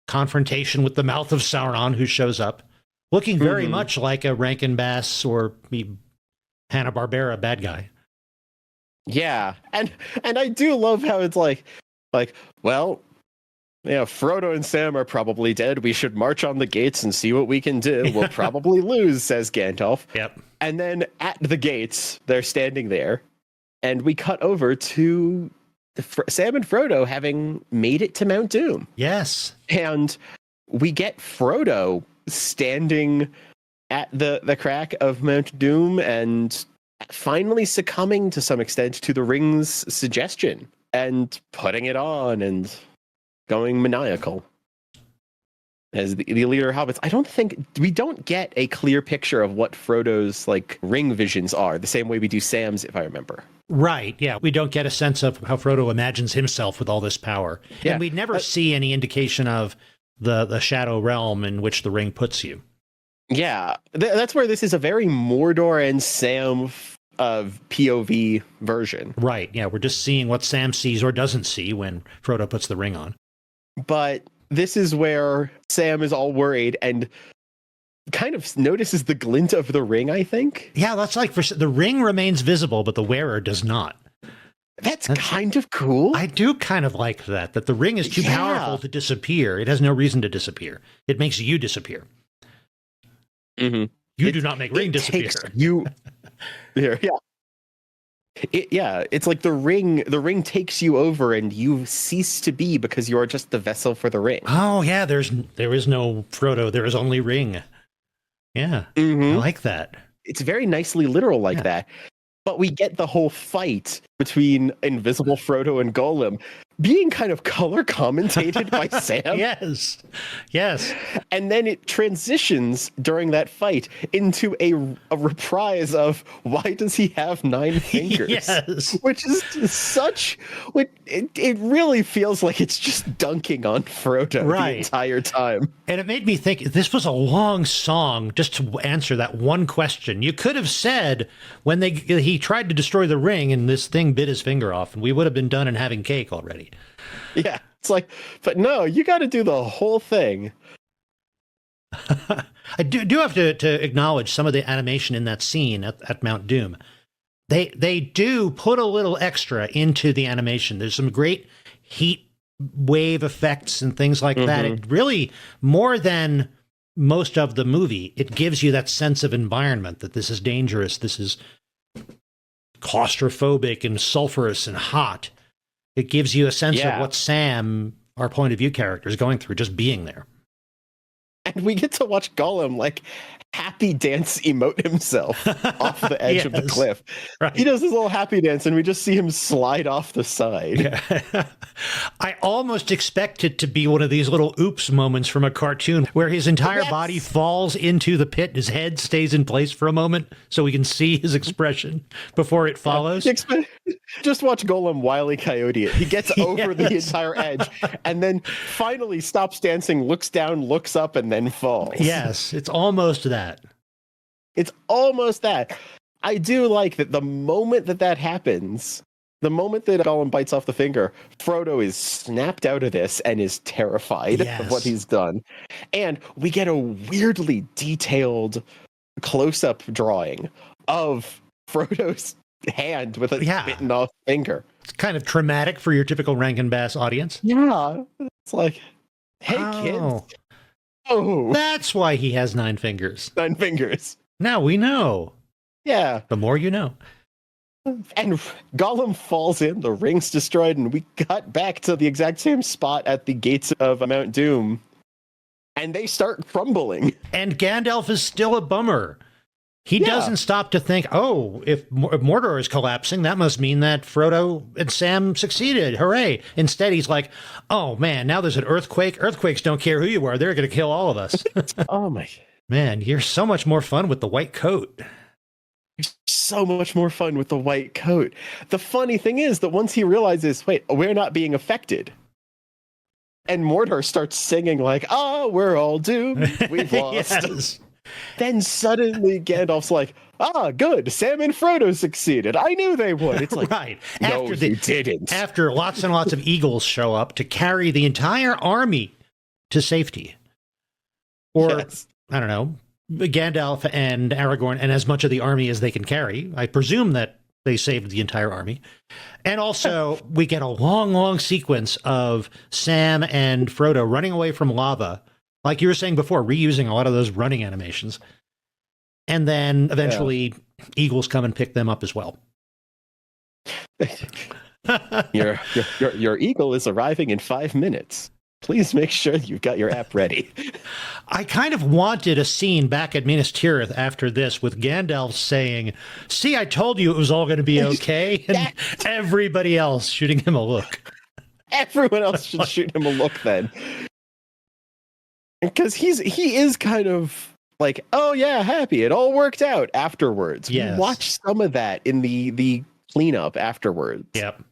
confrontation with the Mouth of Sauron, who shows up looking very much like a Rankin Bass or Hanna-Barbera bad guy. Yeah, and I do love how it's like, well, yeah, Frodo and Sam are probably dead. We should march on the gates and see what we can do. We'll probably lose, says Gandalf. Yep. And then at the gates, they're standing there, and we cut over to Sam and Frodo having made it to Mount Doom. Yes. And we get Frodo standing at the crack of Mount Doom and finally succumbing to some extent to the ring's suggestion and putting it on and going maniacal as the leader of hobbits. We don't get a clear picture of what Frodo's like ring visions are, the same way we do Sam's, if I remember. Right, yeah. We don't get a sense of how Frodo imagines himself with all this power. Yeah. And we never see any indication of the shadow realm in which the ring puts you. Yeah, that's where this is a very Mordor and Sam POV version. Right, yeah. We're just seeing what Sam sees or doesn't see when Frodo puts the ring on. But this is where Sam is all worried and kind of notices the glint of the ring, I think. Yeah, that's like the ring remains visible, but the wearer does not. That's kind of cool. I do kind of like that the ring is too powerful to disappear. It has no reason to disappear. It makes you disappear. Mm-hmm. You do not make ring disappear. You here, yeah. It's like the ring takes you over and you cease to be because you are just the vessel for the ring. Oh yeah, there is no Frodo, there is only ring. Yeah. I like that. It's very nicely literal like that. But we get the whole fight between invisible Frodo and Gollum being kind of color commentated by Sam. Yes. And then it transitions during that fight into a reprise of why does he have 9 fingers? Yes. Which is it really feels like it's just dunking on Frodo the entire time. And it made me think this was a long song just to answer that one question. You could have said when he tried to destroy the ring and this thing bit his finger off, and we would have been done and having cake already. Yeah, it's like, but no, you got to do the whole thing. I do have to acknowledge some of the animation in that scene at Mount Doom. They do put a little extra into the animation. There's some great heat wave effects and things like that. It really, more than most of the movie, it gives you that sense of environment, that this is dangerous, this is claustrophobic and sulfurous and hot. It gives you a sense of what Sam, our point of view character, is going through just being there. And we get to watch Gollum like happy dance emote himself off the edge of the cliff. Right. He does his little happy dance and we just see him slide off the side. Yeah. I almost expect it to be one of these little oops moments from a cartoon where his entire body falls into the pit, his head stays in place for a moment so we can see his expression before it follows. Just watch Gollum Wile E. Coyote it. He gets over the entire edge and then finally stops dancing, looks down, looks up, and then falls. Yes, it's almost that. It's almost that. I do like that the moment that happens, the moment that Gollum bites off the finger, Frodo is snapped out of this and is terrified of what he's done. And we get a weirdly detailed close-up drawing of Frodo's hand with a bitten off finger. It's kind of traumatic for your typical Rankin Bass audience. Yeah. It's like, hey, kids. Oh. That's why he has 9 fingers. 9 fingers. Now we know. Yeah. The more you know. And Gollum falls in, the ring's destroyed, and we cut back to the exact same spot at the gates of Mount Doom. And they start crumbling. And Gandalf is still a bummer. He doesn't stop to think, if Mordor is collapsing, that must mean that Frodo and Sam succeeded. Hooray. Instead, he's like, oh, man, now there's an earthquake. Earthquakes don't care who you are. They're going to kill all of us. Oh, my. Man, you're so much more fun with the white coat. So much more fun with the white coat. The funny thing is that once he realizes, wait, we're not being affected. And Mordor starts singing like, "Oh, we're all doomed. We've lost." Yes. Then suddenly Gandalf's like, "Ah, good. Sam and Frodo succeeded. I knew they would." It's like, Right. no, you didn't. After lots and lots of eagles show up to carry the entire army to safety. Or, Yes. I don't know, Gandalf and Aragorn and as much of the army as they can carry. I presume that they saved the entire army. And also, we get a long, long sequence of Sam and Frodo running away from lava, like you were saying before, reusing a lot of those running animations. And then eventually, eagles come and pick them up as well. Your eagle is arriving in 5 minutes. Please make sure you've got your app ready. I kind of wanted a scene back at Minas Tirith after this with Gandalf saying, "See, I told you it was all going to be okay," and everybody else shooting him a look. Everyone else should shoot him a look then. Because he is kind of like, "Oh yeah, happy. It all worked out" afterwards. Yes. We watched some of that in the cleanup afterwards. Yep.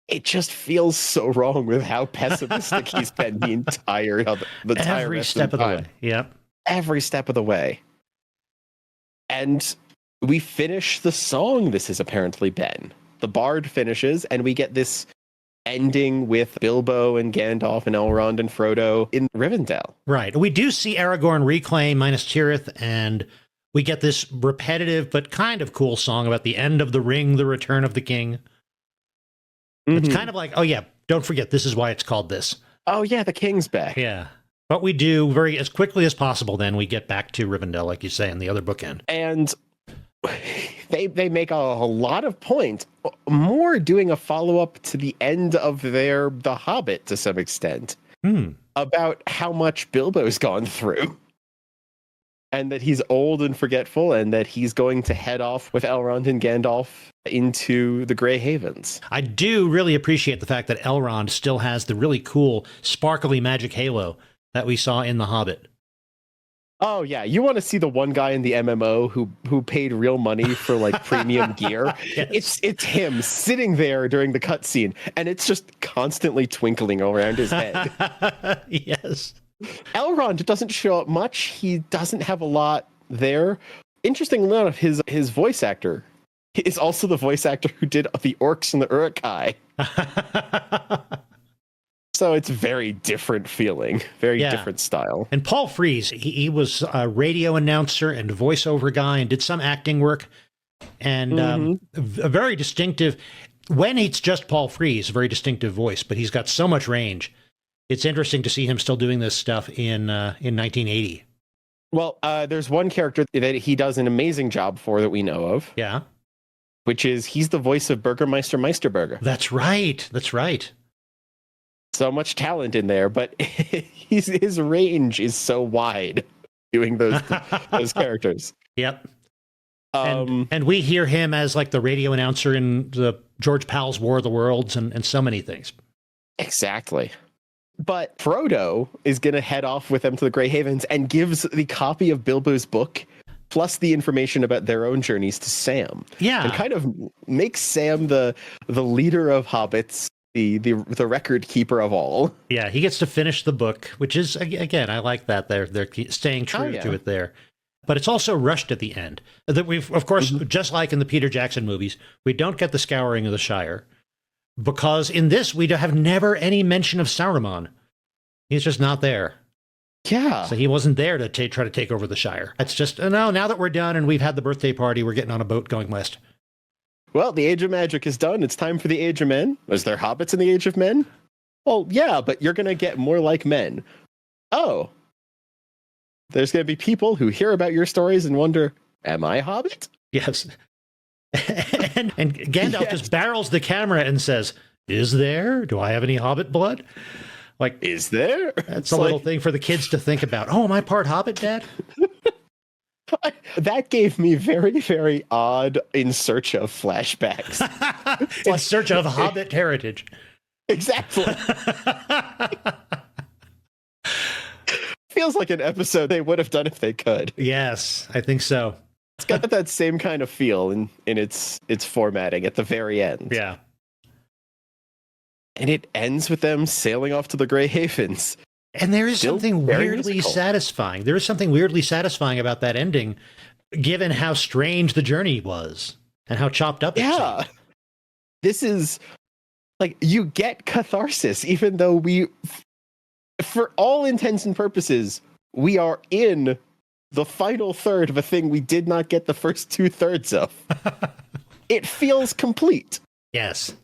It just feels so wrong with how pessimistic he's been the entire Every step of the way. Yep. Every step of the way. And we finish the song This Has Apparently Been. The bard finishes, and we get this ending with Bilbo and Gandalf and Elrond and Frodo in Rivendell. Right. We do see Aragorn reclaim Minas Tirith, and we get this repetitive but kind of cool song about the end of the ring, the return of the king. It's kind of like, oh yeah, don't forget, this is why it's called this. Oh yeah, the king's back. Yeah. But we do as quickly as possible, then we get back to Rivendell, like you say, in the other bookend. And they make a lot of point, more doing a follow-up to the end of The Hobbit to some extent, about how much Bilbo's gone through. And that he's old and forgetful, and that he's going to head off with Elrond and Gandalf into the Grey Havens. I do really appreciate the fact that Elrond still has the really cool, sparkly magic halo that we saw in The Hobbit. Oh yeah, you want to see the one guy in the MMO who paid real money for like premium gear? Yes. It's him sitting there during the cutscene, and it's just constantly twinkling around his head. Yes. Elrond doesn't show up much. He doesn't have a lot there. Interestingly enough, his voice actor is also the voice actor who did the orcs and the Uruk-hai. So it's very different feeling, very different style. And Paul Frees, he was a radio announcer and voiceover guy and did some acting work. And a very distinctive, when it's just Paul Frees, a very distinctive voice, but he's got so much range. It's interesting to see him still doing this stuff in 1980. Well, there's one character that he does an amazing job for that we know of. Yeah. Which is he's the voice of Burgermeister Meisterburger. That's right. That's right. So much talent in there, but his range is so wide doing those characters. Yep. And we hear him as like the radio announcer in the George Powell's War of the Worlds and so many things. Exactly. But Frodo is going to head off with them to the Grey Havens and gives the copy of Bilbo's book plus the information about their own journeys to Sam. Yeah. And kind of makes Sam the leader of hobbits, the record keeper of all. Yeah, he gets to finish the book, which is, again, I like that they're staying true to it there. But it's also rushed at the end. That we've, of course, just like in the Peter Jackson movies, we don't get the Scouring of the Shire. Because in this, we have never any mention of Saruman. He's just not there. Yeah. So he wasn't there to try to take over the Shire. It's just, no, now that we're done and we've had the birthday party, we're getting on a boat going west. Well, the Age of Magic is done. It's time for the Age of Men. Was there hobbits in the Age of Men? Well, yeah, but you're going to get more like men. Oh. There's going to be people who hear about your stories and wonder, am I a hobbit? Yes. and Gandalf just barrels the camera and says, "Is there? Do I have any hobbit blood?" Like, is there? That's a little thing for the kids to think about. Oh, am I part hobbit, Dad? That gave me very, very odd In Search of flashbacks. In search of hobbit heritage. Exactly. Feels like an episode they would have done if they could. Yes, I think so. It's got that same kind of feel in its formatting at the very end. Yeah. and it ends with them sailing off to the Grey Havens. And there is Still something very weirdly musical. satisfying. There is something weirdly satisfying about that ending, given how strange the journey was and how chopped up it Yeah. seemed. This is like, you get catharsis, even though we, for all intents and purposes, we are in the final third of a thing we did not get the first 2/3 of. It feels complete. Yes.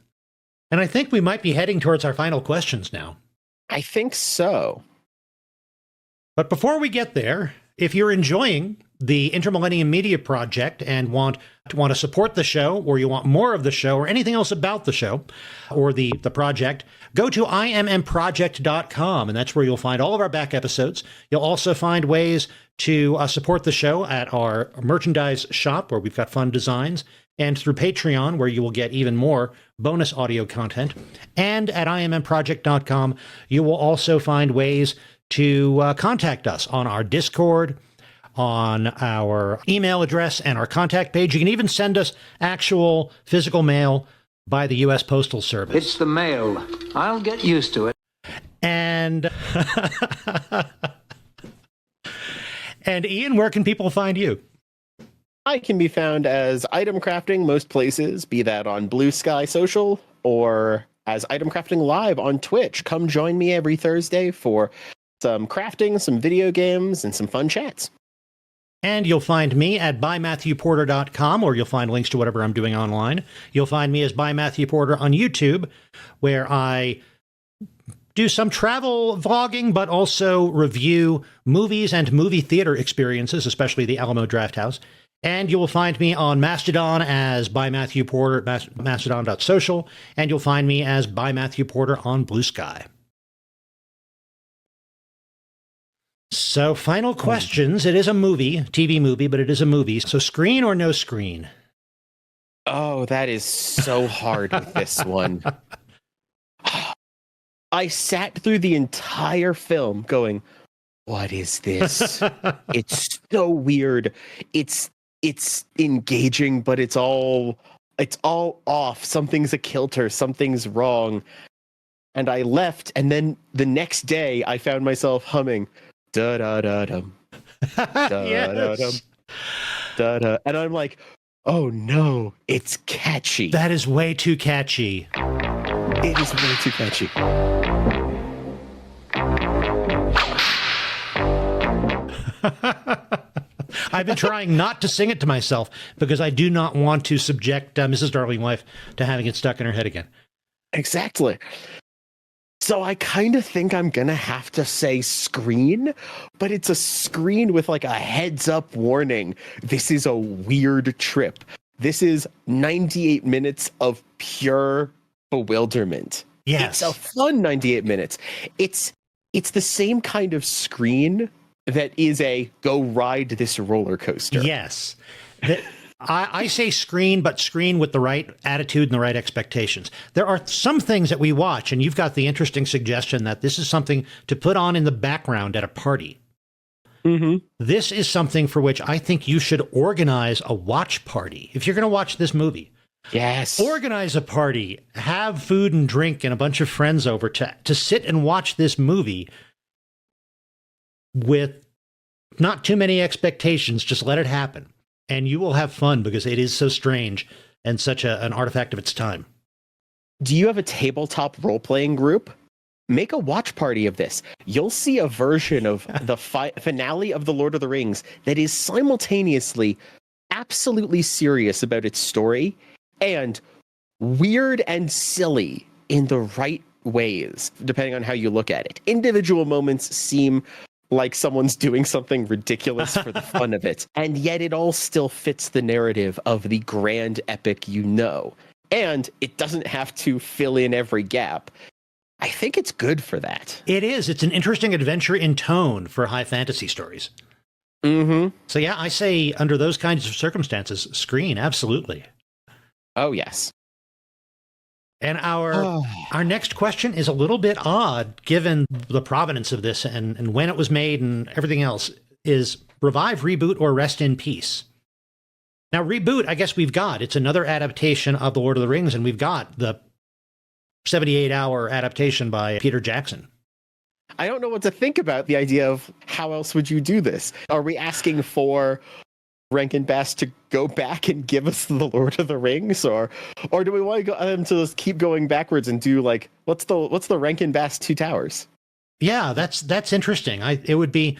And I think we might be heading towards our final questions now. I think so. But before we get there, if you're enjoying the Inter-Millennium Media Project and want to support the show, or you want more of the show, or anything else about the show, or the project, go to IMMproject.com, and that's where you'll find all of our back episodes. You'll also find ways to support the show at our merchandise shop, where we've got fun designs, and through Patreon, where you will get even more bonus audio content. And at IMMproject.com, you will also find ways to contact us on our Discord, on our email address, and our contact page. You can even send us actual physical mail by the U.S. Postal Service. It's the mail. I'll get used to it. And and Ian, where can people find you? I can be found as Item Crafting most places, be that on Blue Sky Social or as Item Crafting Live on Twitch. Come join me every Thursday for some crafting, some video games, and some fun chats. And you'll find me at bymatthewporter.com, or you'll find links to whatever I'm doing online. You'll find me as By Matthew Porter on YouTube, where I do some travel vlogging, but also review movies and movie theater experiences, especially the Alamo Drafthouse. And you will find me on Mastodon as By Matthew Porter at mastodon.social, and you'll find me as By Matthew Porter on Blue Sky. So, final questions. It is a movie, TV movie, but it is a movie. So, screen or no screen? Oh, that is so hard with this one. I sat through the entire film going, what is this? It's so weird. It's engaging, but it's all off. Something's a kilter, something's wrong. And I left, and then the next day I found myself humming da da da dum, da da dum, da da, and I'm like, oh no, it's catchy. That is way too catchy. It is way too catchy. I've been trying not to sing it to myself because I do not want to subject Mrs. Darling Wife to having it stuck in her head again. Exactly. So I kind of think I'm going to have to say screen, but it's a screen with like a heads up warning. This is a weird trip. This is 98 minutes of pure bewilderment. Yes. It's a fun 98 minutes. It's the same kind of screen that is a go ride this roller coaster. Yes. I say screen, but screen with the right attitude and the right expectations. There are some things that we watch, and you've got the interesting suggestion that this is something to put on in the background at a party. Mm-hmm. This is something for which I think you should organize a watch party. If you're going to watch this movie, Yes. organize a party, have food and drink and a bunch of friends over to sit and watch this movie with not too many expectations. Just let it happen. And you will have fun because it is so strange and such an artifact of its time. Do you have a tabletop role-playing group? Make a watch party of this. You'll see a version of the finale of The Lord of the Rings that is simultaneously absolutely serious about its story and weird and silly in the right ways, depending on how you look at it. Individual moments seem like someone's doing something ridiculous for the fun of it, and yet it all still fits the narrative of the grand epic you know. And it doesn't have to fill in every gap. I think it's good for that. It is. It's an interesting adventure in tone for high fantasy stories. Mm-hmm. So yeah, I say under those kinds of circumstances, screen, absolutely. Oh, yes. And our next question is a little bit odd, given the provenance of this and when it was made and everything else, is revive, reboot, or rest in peace? Now, reboot, I guess we've got. It's another adaptation of The Lord of the Rings, and we've got the 78-hour adaptation by Peter Jackson. I don't know what to think about the idea of how else would you do this? Are we asking for Rankin Bass to go back and give us the Lord of the Rings, or do we want them to just keep going backwards and do like what's the Rankin Bass Two Towers? Yeah, that's interesting. It would be,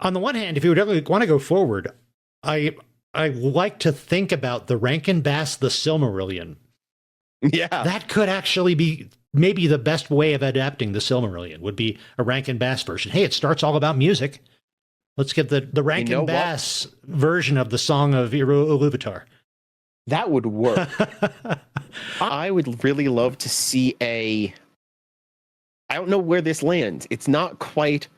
on the one hand, if you would really want to go forward, I like to think about the Rankin Bass the Silmarillion. Yeah, that could actually be maybe the best way of adapting the Silmarillion, would be a Rankin Bass version. Hey, it starts all about music. Let's get the Rankin Bass version of the Song of Iluvatar. That would work. I would really love to see I don't know where this lands. It's not quite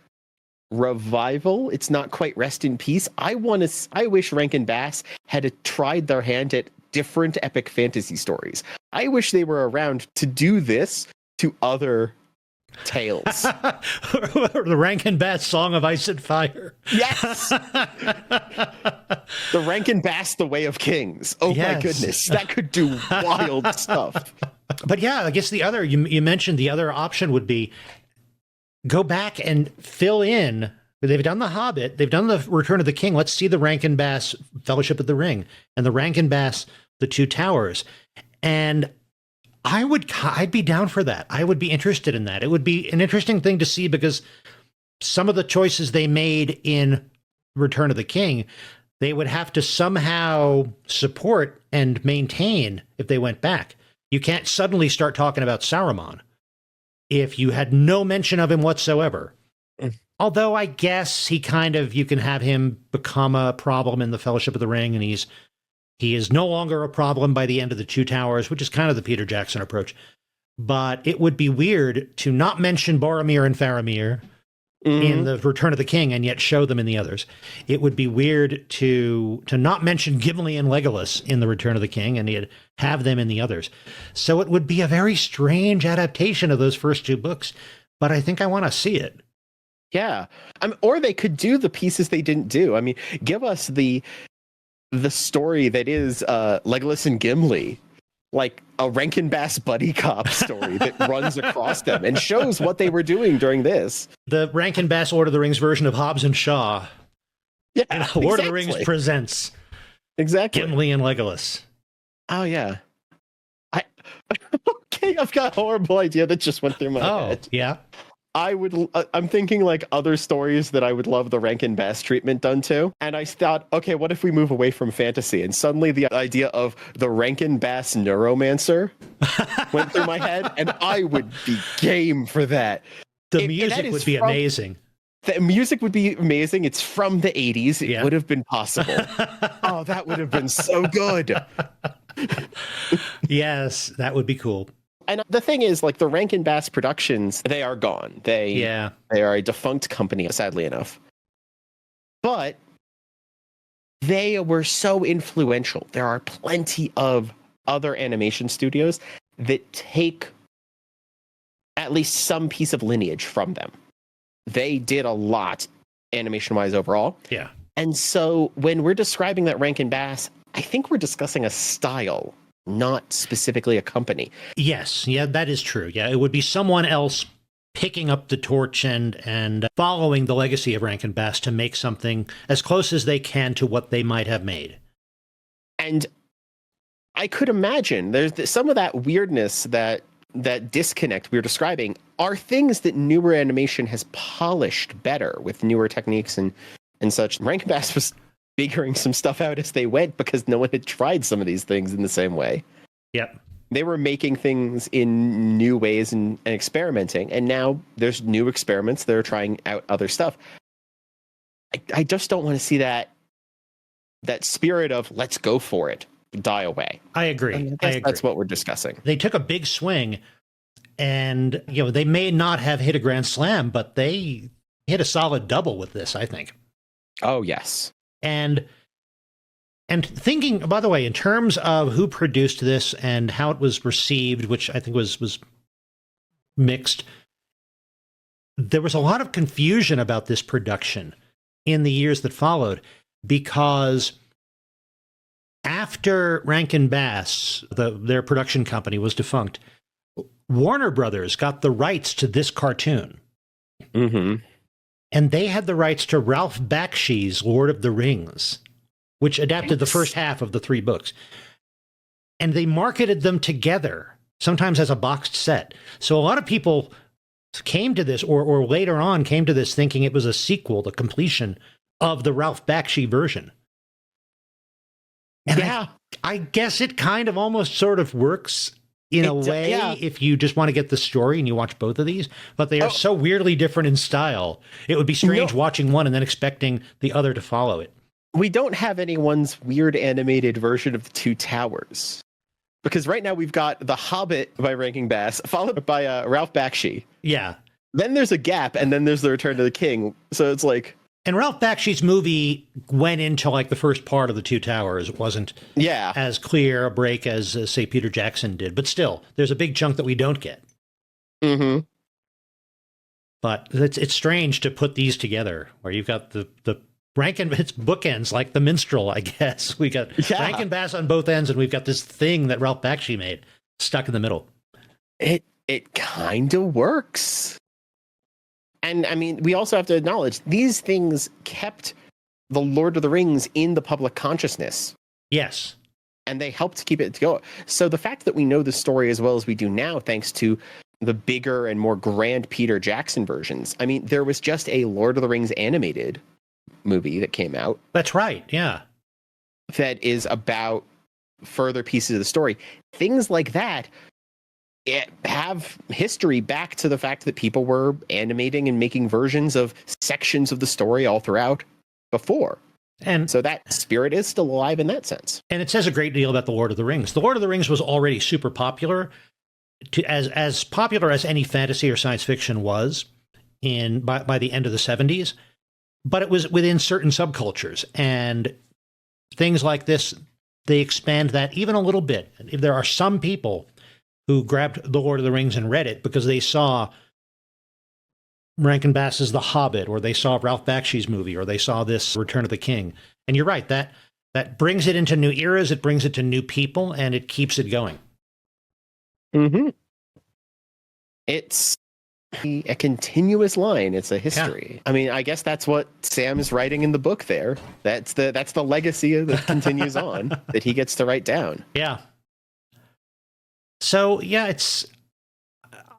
revival. It's not quite rest in peace. I wish Rankin Bass had tried their hand at different epic fantasy stories. I wish they were around to do this to other tales. The Rankin Bass Song of Ice and Fire. Yes. The Rankin Bass The Way of Kings. Oh my goodness. That could do wild stuff. But yeah, I guess the other, you mentioned the other option would be go back and fill in. They've done The Hobbit. They've done The Return of the King. Let's see the Rankin Bass Fellowship of the Ring and the Rankin Bass The Two Towers. And I'd be down for that. I would be interested in that. It would be an interesting thing to see, because some of the choices they made in Return of the King, they would have to somehow support and maintain if they went back. You can't suddenly start talking about Saruman if you had no mention of him whatsoever. Although I guess you can have him become a problem in the Fellowship of the Ring, and he is no longer a problem by the end of the Two Towers, which is kind of the Peter Jackson approach. But it would be weird to not mention Boromir and Faramir in the Return of the King and yet show them in the others. It would be weird to not mention Gimli and Legolas in the Return of the King and yet have them in the others. So it would be a very strange adaptation of those first two books, but I think I want to see it. Yeah. Or they could do the pieces they didn't do. I mean, give us the story that is Legolas and Gimli, like a Rankin Bass buddy cop story that runs across them and shows what they were doing during this. The Rankin Bass Lord of the Rings version of Hobbs and Shaw. Yeah, Lord of the Rings presents Gimli and Legolas. Oh yeah. Okay, I've got a horrible idea that just went through my head. Yeah. I'm thinking like other stories that I would love the Rankin Bass treatment done to. And I thought, okay, what if we move away from fantasy? And suddenly the idea of the Rankin Bass Neuromancer went through my head, and I would be game for that. The music would be amazing. The music would be amazing. It's from the 80s. It would have been possible. Oh, that would have been so good. Yes, that would be cool. And the thing is, like, the Rankin Bass Productions, they are gone. They are a defunct company, sadly enough. But they were so influential. There are plenty of other animation studios that take at least some piece of lineage from them. They did a lot animation-wise overall. Yeah. And so when we're describing that Rankin Bass, I think we're discussing a style, not specifically a company. Yes, yeah, that is true. Yeah, it would be someone else picking up the torch and following the legacy of Rankin Bass to make something as close as they can to what they might have made. And I could imagine there's some of that weirdness, that disconnect we were describing, are things that newer animation has polished better with newer techniques and such. Rankin Bass was figuring some stuff out as they went because no one had tried some of these things in the same way. Yep. They were making things in new ways and experimenting, and now there's new experiments. They're trying out other stuff. I just don't want to see that spirit of let's go for it die away. I agree. That's what we're discussing. They took a big swing, and they may not have hit a grand slam, but they hit a solid double with this, I think. Oh yes. And thinking, by the way, in terms of who produced this and how it was received, which I think was mixed, there was a lot of confusion about this production in the years that followed, because after Rankin Bass, their production company, was defunct, Warner Brothers got the rights to this cartoon. Mm-hmm. And they had the rights to Ralph Bakshi's Lord of the Rings, which adapted the first half of the 3 books. And they marketed them together, sometimes as a boxed set. So a lot of people came to this, or later on came to this thinking it was a sequel, the completion of the Ralph Bakshi version. And Yeah. I guess it kind of almost sort of works in a way if you just want to get the story and you watch both of these, but they are so weirdly different in style. It would be strange watching one and then expecting the other to follow it. We don't have anyone's weird animated version of the Two Towers. Because right now we've got The Hobbit by Rankin Bass, followed by Ralph Bakshi. Yeah. Then there's a gap, and then there's The Return of the King. So it's like... And Ralph Bakshi's movie went into like the first part of the Two Towers. It wasn't as clear a break as, say, Peter Jackson did. But still, there's a big chunk that we don't get. Mm-hmm. But it's strange to put these together, where you've got the Rankin, it's bookends, like the Minstrel, I guess. We got Rankin Bass on both ends, and we've got this thing that Ralph Bakshi made stuck in the middle. It kind of works. And I mean, we also have to acknowledge these things kept the Lord of the Rings in the public consciousness. Yes. And they helped keep it going. So the fact that we know the story as well as we do now, thanks to the bigger and more grand Peter Jackson versions. I mean, there was just a Lord of the Rings animated movie that came out. That's right. Yeah. That is about further pieces of the story. Things like that have history back to the fact that people were animating and making versions of sections of the story all throughout before. And so that spirit is still alive in that sense. And it says a great deal about The Lord of the Rings. The Lord of the Rings was already super popular, as popular as any fantasy or science fiction was by the end of the 70s. But it was within certain subcultures. And things like this, they expand that even a little bit. There are some people who grabbed The Lord of the Rings and read it because they saw Rankin Bass's The Hobbit, or they saw Ralph Bakshi's movie, or they saw this Return of the King. And you're right, that brings it into new eras, it brings it to new people, and it keeps it going. Mm-hmm. It's a continuous line. It's a history. Yeah. I mean, I guess that's what Sam is writing in the book there. That's the legacy that continues on, that he gets to write down. Yeah. So, yeah, it's...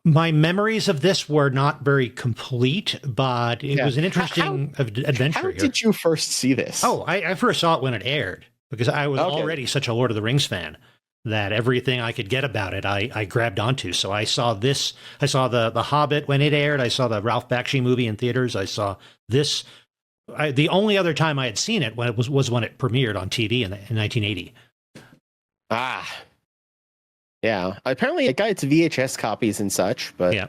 My memories of this were not very complete, but it was an interesting adventure. How did you first see this? Oh, I first saw it when it aired, because I was already such a Lord of the Rings fan that everything I could get about it, I grabbed onto. So I saw this. I saw the Hobbit when it aired. I saw the Ralph Bakshi movie in theaters. I saw this. The only other time I had seen it was when it premiered on TV in 1980. Ah. Yeah, apparently it got its VHS copies and such, but... Yeah.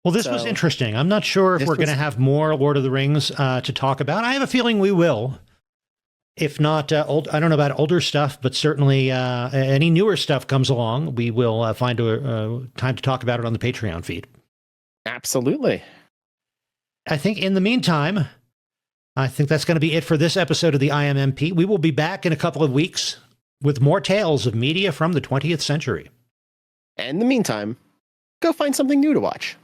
Well, this was interesting. I'm not sure if we're going to have more Lord of the Rings to talk about. I have a feeling we will. If not, I don't know about older stuff, but certainly any newer stuff comes along, we will find a time to talk about it on the Patreon feed. Absolutely. I think in the meantime, I think that's going to be it for this episode of the IMMP. We will be back in a couple of weeks with more tales of media from the 20th century. And in the meantime, go find something new to watch.